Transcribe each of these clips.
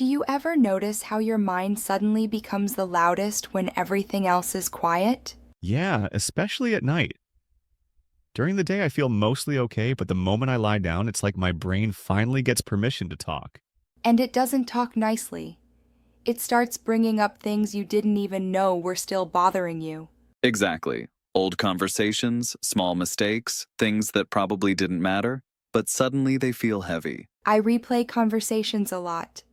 Do you ever notice how your mind suddenly becomes the loudest when everything else is quiet? Yeah, especially at night. During the day, I feel mostly okay, but the moment I lie down, it's like my brain finally gets permission to talk. And it doesn't talk nicely. It starts bringing up things you didn't even know were still bothering you. Exactly. Old conversations, small mistakes, things that probably didn't matter, but suddenly they feel heavy. I replay conversations a lot.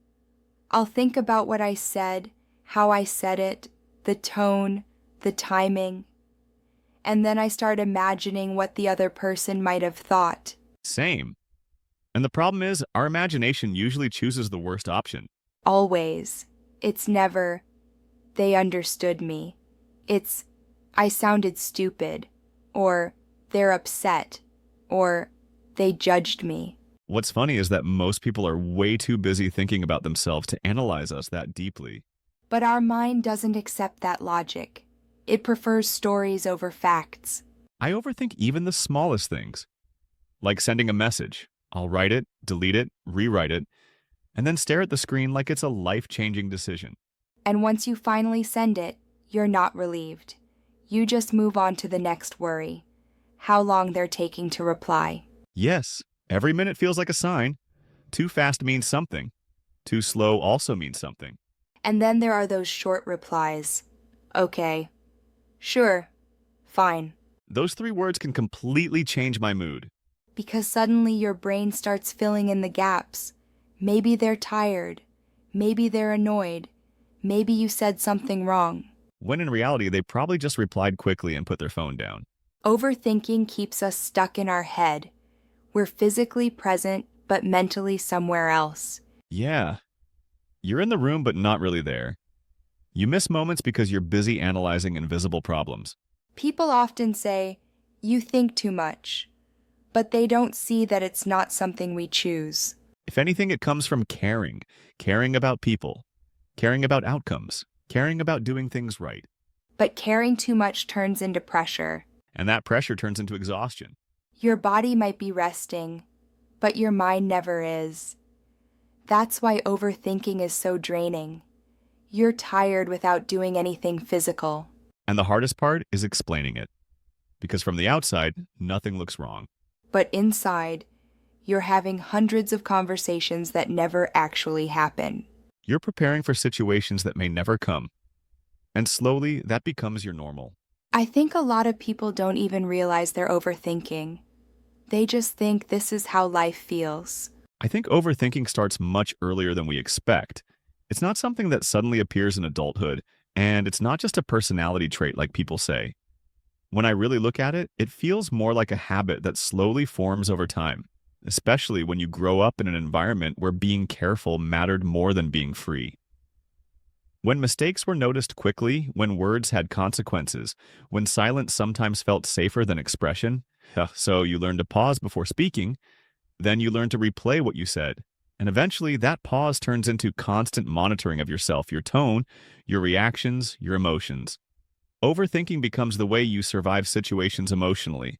I'll think about what I said, how I said it, the tone, the timing, and then I start imagining what the other person might have thought. Same. And the problem is, our imagination usually chooses the worst option. Always. It's never, they understood me. It's, I sounded stupid, or they're upset, or they judged me. What's funny is that most people are way too busy thinking about themselves to analyze us that deeply. But our mind doesn't accept that logic. It prefers stories over facts. I overthink even the smallest things, like sending a message. I'll write it, delete it, rewrite it, and then stare at the screen like it's a life-changing decision. And once you finally send it, you're not relieved. You just move on to the next worry. How long they're taking to reply. Yes, every minute feels like a sign. Too fast means something. Too slow also means something. And then there are those short replies. Okay. Sure. Fine. Those 3 words can completely change my mood. Because suddenly your brain starts filling in the gaps. Maybe they're tired. Maybe they're annoyed. Maybe you said something wrong. When in reality, they probably just replied quickly and put their phone down. Overthinking keeps us stuck in our head. We're physically present, but mentally somewhere else. Yeah. You're in the room, but not really there. You miss moments because you're busy analyzing invisible problems. People often say, you think too much, but they don't see that it's not something we choose. If anything, it comes from caring. Caring about people. Caring about outcomes. Caring about doing things right. But caring too much turns into pressure. And that pressure turns into exhaustion. Your body might be resting, but your mind never is. That's why overthinking is so draining. You're tired without doing anything physical. And the hardest part is explaining it. Because from the outside, nothing looks wrong. But inside, you're having hundreds of conversations that never actually happen. You're preparing for situations that may never come. And slowly, that becomes your normal. I think a lot of people don't even realize they're overthinking. They just think this is how life feels. I think overthinking starts much earlier than we expect. It's not something that suddenly appears in adulthood, and it's not just a personality trait like people say. When I really look at it, it feels more like a habit that slowly forms over time, especially when you grow up in an environment where being careful mattered more than being free. When mistakes were noticed quickly, when words had consequences, when silence sometimes felt safer than expression, so you learn to pause before speaking, then you learn to replay what you said. And eventually, that pause turns into constant monitoring of yourself, your tone, your reactions, your emotions. Overthinking becomes the way you survive situations emotionally.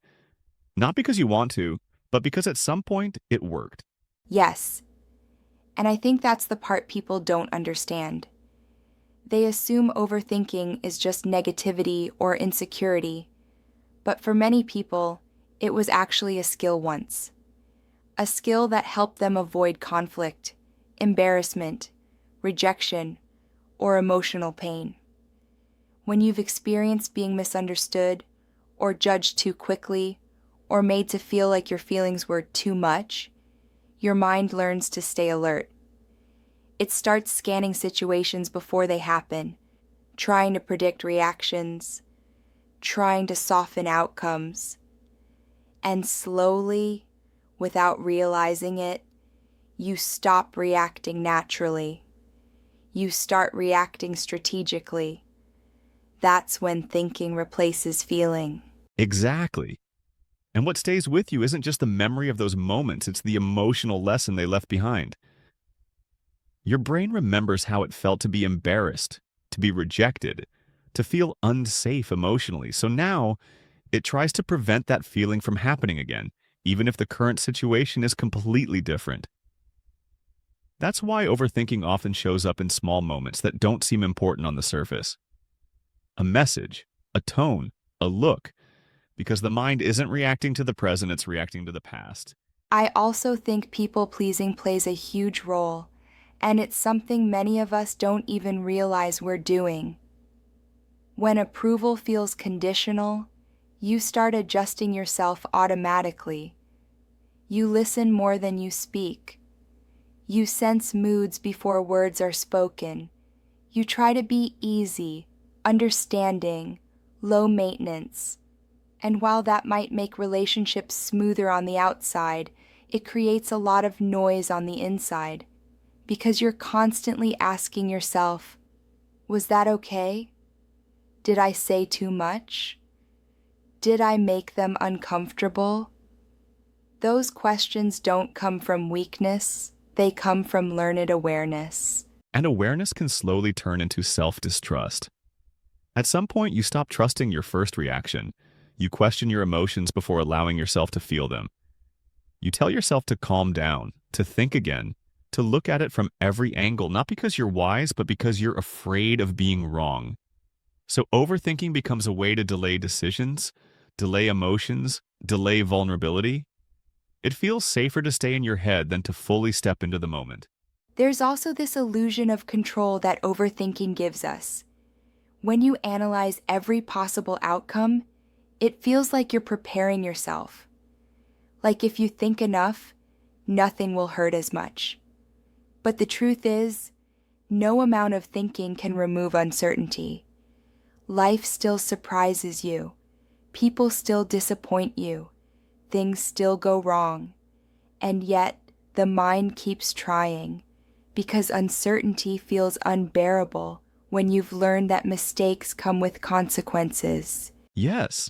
Not because you want to, but because at some point, it worked. Yes. And I think that's the part people don't understand. They assume overthinking is just negativity or insecurity. But for many people, it was actually a skill once. A skill that helped them avoid conflict, embarrassment, rejection, or emotional pain. When you've experienced being misunderstood, or judged too quickly, or made to feel like your feelings were too much, your mind learns to stay alert. It starts scanning situations before they happen, trying to predict reactions, trying to soften outcomes, and slowly, without realizing it, you stop reacting naturally. You start reacting strategically. That's when thinking replaces feeling. Exactly. And what stays with you isn't just the memory of those moments, it's the emotional lesson they left behind. Your brain remembers how it felt to be embarrassed, to be rejected, to feel unsafe emotionally. So now, it tries to prevent that feeling from happening again, even if the current situation is completely different. That's why overthinking often shows up in small moments that don't seem important on the surface. A message, a tone, a look, because the mind isn't reacting to the present, it's reacting to the past. I also think people pleasing plays a huge role, and it's something many of us don't even realize we're doing. When approval feels conditional, you start adjusting yourself automatically. You listen more than you speak. You sense moods before words are spoken. You try to be easy, understanding, low maintenance. And while that might make relationships smoother on the outside, it creates a lot of noise on the inside, because you're constantly asking yourself, was that okay? Did I say too much? Did I make them uncomfortable? Those questions don't come from weakness, they come from learned awareness. And awareness can slowly turn into self-distrust. At some point, you stop trusting your first reaction. You question your emotions before allowing yourself to feel them. You tell yourself to calm down, to think again, to look at it from every angle, not because you're wise, but because you're afraid of being wrong. So overthinking becomes a way to delay decisions, delay emotions, delay vulnerability. It feels safer to stay in your head than to fully step into the moment. There's also this illusion of control that overthinking gives us. When you analyze every possible outcome, it feels like you're preparing yourself. Like if you think enough, nothing will hurt as much. But the truth is, no amount of thinking can remove uncertainty. Life still surprises you. People still disappoint you. Things still go wrong. And yet, the mind keeps trying, because uncertainty feels unbearable when you've learned that mistakes come with consequences. Yes.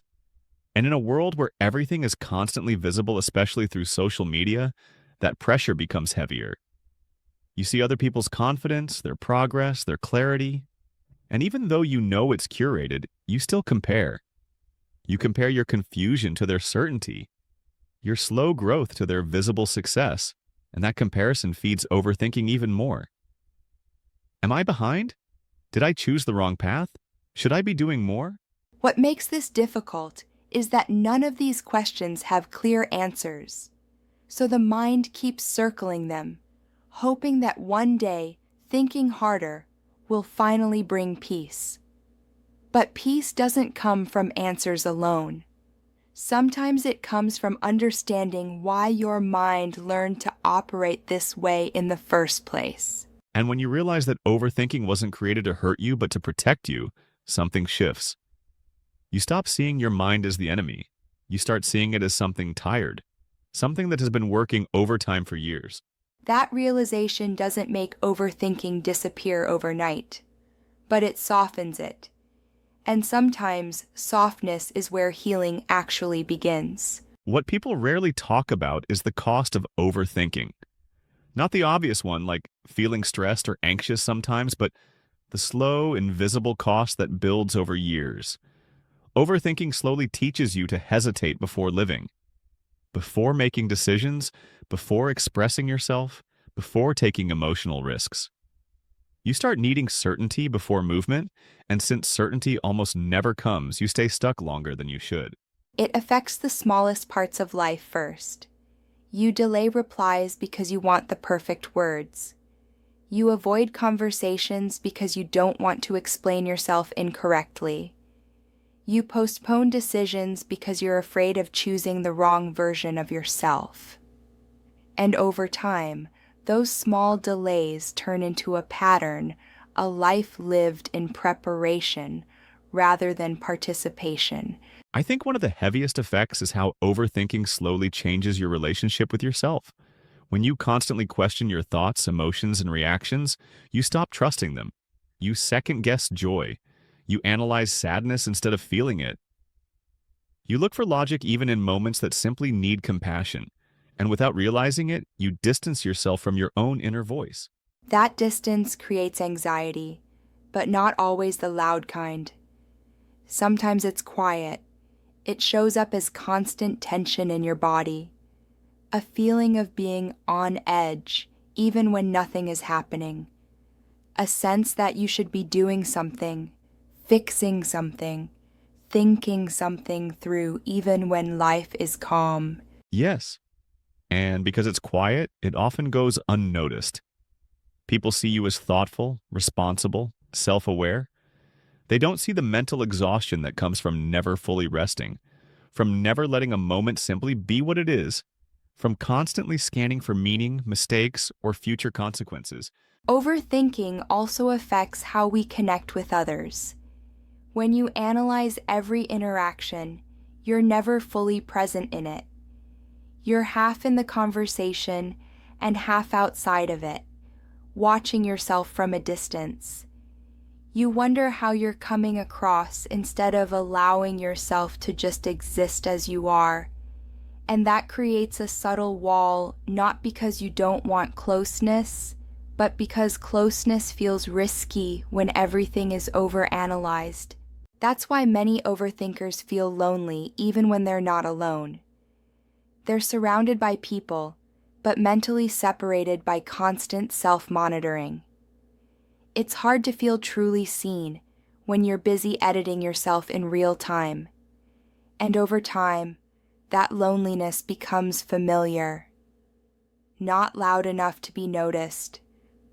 And in a world where everything is constantly visible, especially through social media, that pressure becomes heavier. You see other people's confidence, their progress, their clarity, and even though you know it's curated, you still compare. You compare your confusion to their certainty, your slow growth to their visible success, and that comparison feeds overthinking even more. Am I behind? Did I choose the wrong path? Should I be doing more? What makes this difficult is that none of these questions have clear answers. So the mind keeps circling them, hoping that one day, thinking harder, will finally bring peace. But peace doesn't come from answers alone. Sometimes it comes from understanding why your mind learned to operate this way in the first place. And when you realize that overthinking wasn't created to hurt you but to protect you, something shifts. You stop seeing your mind as the enemy. You start seeing it as something tired, something that has been working overtime for years. That realization doesn't make overthinking disappear overnight, but it softens it. And sometimes softness is where healing actually begins. What people rarely talk about is the cost of overthinking. Not the obvious one, like feeling stressed or anxious sometimes, but the slow, invisible cost that builds over years. Overthinking slowly teaches you to hesitate before living, before making decisions, before expressing yourself, before taking emotional risks. You start needing certainty before movement, and since certainty almost never comes, you stay stuck longer than you should. It affects the smallest parts of life first. You delay replies because you want the perfect words. You avoid conversations because you don't want to explain yourself incorrectly. You postpone decisions because you're afraid of choosing the wrong version of yourself. And over time, those small delays turn into a pattern, a life lived in preparation rather than participation. I think one of the heaviest effects is how overthinking slowly changes your relationship with yourself. When you constantly question your thoughts, emotions, and reactions, you stop trusting them. You second-guess joy. You analyze sadness instead of feeling it. You look for logic even in moments that simply need compassion. And without realizing it, you distance yourself from your own inner voice. That distance creates anxiety, but not always the loud kind. Sometimes it's quiet. It shows up as constant tension in your body, a feeling of being on edge, even when nothing is happening. A sense that you should be doing something, fixing something, thinking something through even when life is calm. Yes. And because it's quiet, it often goes unnoticed. People see you as thoughtful, responsible, self-aware. They don't see the mental exhaustion that comes from never fully resting, from never letting a moment simply be what it is, from constantly scanning for meaning, mistakes, or future consequences. Overthinking also affects how we connect with others. When you analyze every interaction, you're never fully present in it. You're half in the conversation and half outside of it, watching yourself from a distance. You wonder how you're coming across instead of allowing yourself to just exist as you are. And that creates a subtle wall, not because you don't want closeness, but because closeness feels risky when everything is overanalyzed. That's why many overthinkers feel lonely even when they're not alone. They're surrounded by people, but mentally separated by constant self-monitoring. It's hard to feel truly seen when you're busy editing yourself in real time. And over time, that loneliness becomes familiar. Not loud enough to be noticed,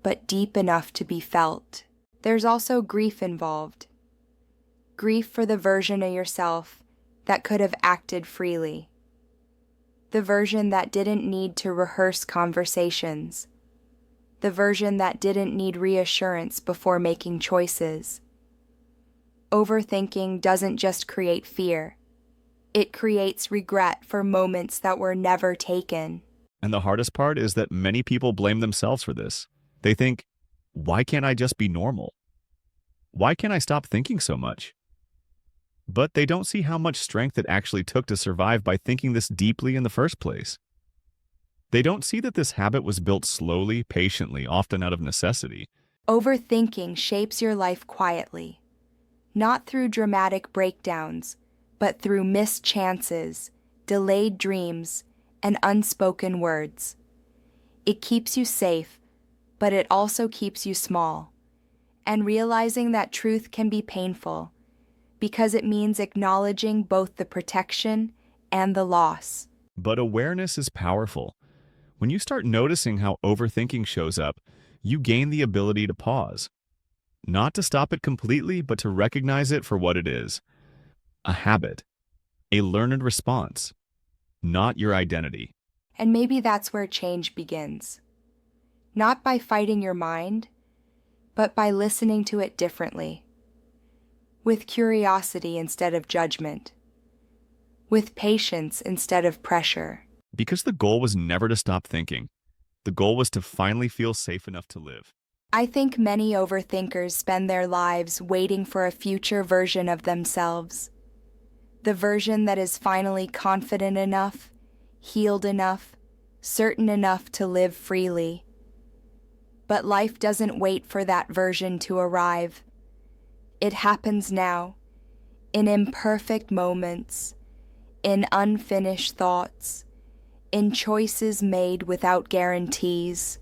but deep enough to be felt. There's also grief involved. Grief for the version of yourself that could have acted freely. The version that didn't need to rehearse conversations. The version that didn't need reassurance before making choices. Overthinking doesn't just create fear. It creates regret for moments that were never taken. And the hardest part is that many people blame themselves for this. They think, why can't I just be normal? Why can't I stop thinking so much? But they don't see how much strength it actually took to survive by thinking this deeply in the first place. They don't see that this habit was built slowly, patiently, often out of necessity. Overthinking shapes your life quietly, not through dramatic breakdowns, but through missed chances, delayed dreams, and unspoken words. It keeps you safe, but it also keeps you small. And realizing that truth can be painful, because it means acknowledging both the protection and the loss. But awareness is powerful. When you start noticing how overthinking shows up, you gain the ability to pause. Not to stop it completely, but to recognize it for what it is. A habit. A learned response. Not your identity. And maybe that's where change begins. Not by fighting your mind, but by listening to it differently. With curiosity instead of judgment. With patience instead of pressure. Because the goal was never to stop thinking. The goal was to finally feel safe enough to live. I think many overthinkers spend their lives waiting for a future version of themselves. The version that is finally confident enough, healed enough, certain enough to live freely. But life doesn't wait for that version to arrive. It happens now, in imperfect moments, in unfinished thoughts, in choices made without guarantees.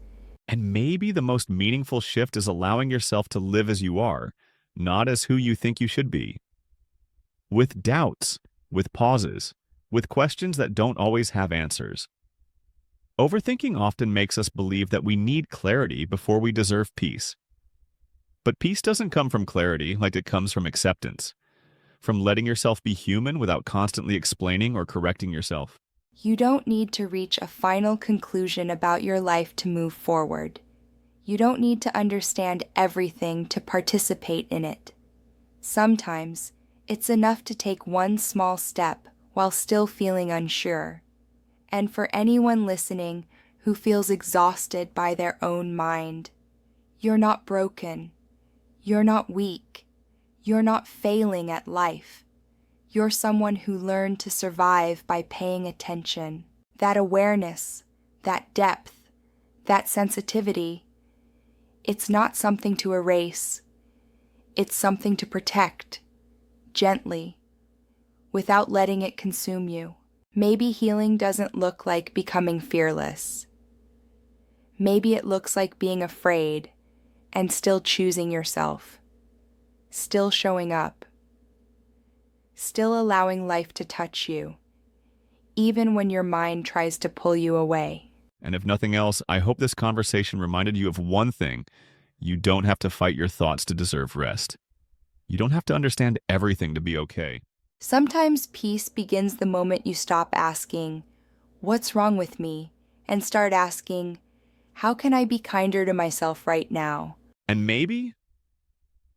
And maybe the most meaningful shift is allowing yourself to live as you are, not as who you think you should be. With doubts, with pauses, with questions that don't always have answers. Overthinking often makes us believe that we need clarity before we deserve peace. But peace doesn't come from clarity like it comes from acceptance, from letting yourself be human without constantly explaining or correcting yourself. You don't need to reach a final conclusion about your life to move forward. You don't need to understand everything to participate in it. Sometimes, it's enough to take one small step while still feeling unsure. And for anyone listening who feels exhausted by their own mind, you're not broken. You're not weak. You're not failing at life. You're someone who learned to survive by paying attention. That awareness, that depth, that sensitivity, it's not something to erase. It's something to protect, gently, without letting it consume you. Maybe healing doesn't look like becoming fearless. Maybe it looks like being afraid and still choosing yourself, still showing up, still allowing life to touch you, even when your mind tries to pull you away. And if nothing else, I hope this conversation reminded you of one thing. You don't have to fight your thoughts to deserve rest. You don't have to understand everything to be okay. Sometimes peace begins the moment you stop asking, "What's wrong with me?" and start asking, "How can I be kinder to myself right now?" And maybe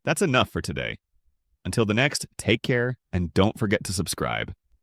that's enough for today. Until the next, take care and don't forget to subscribe.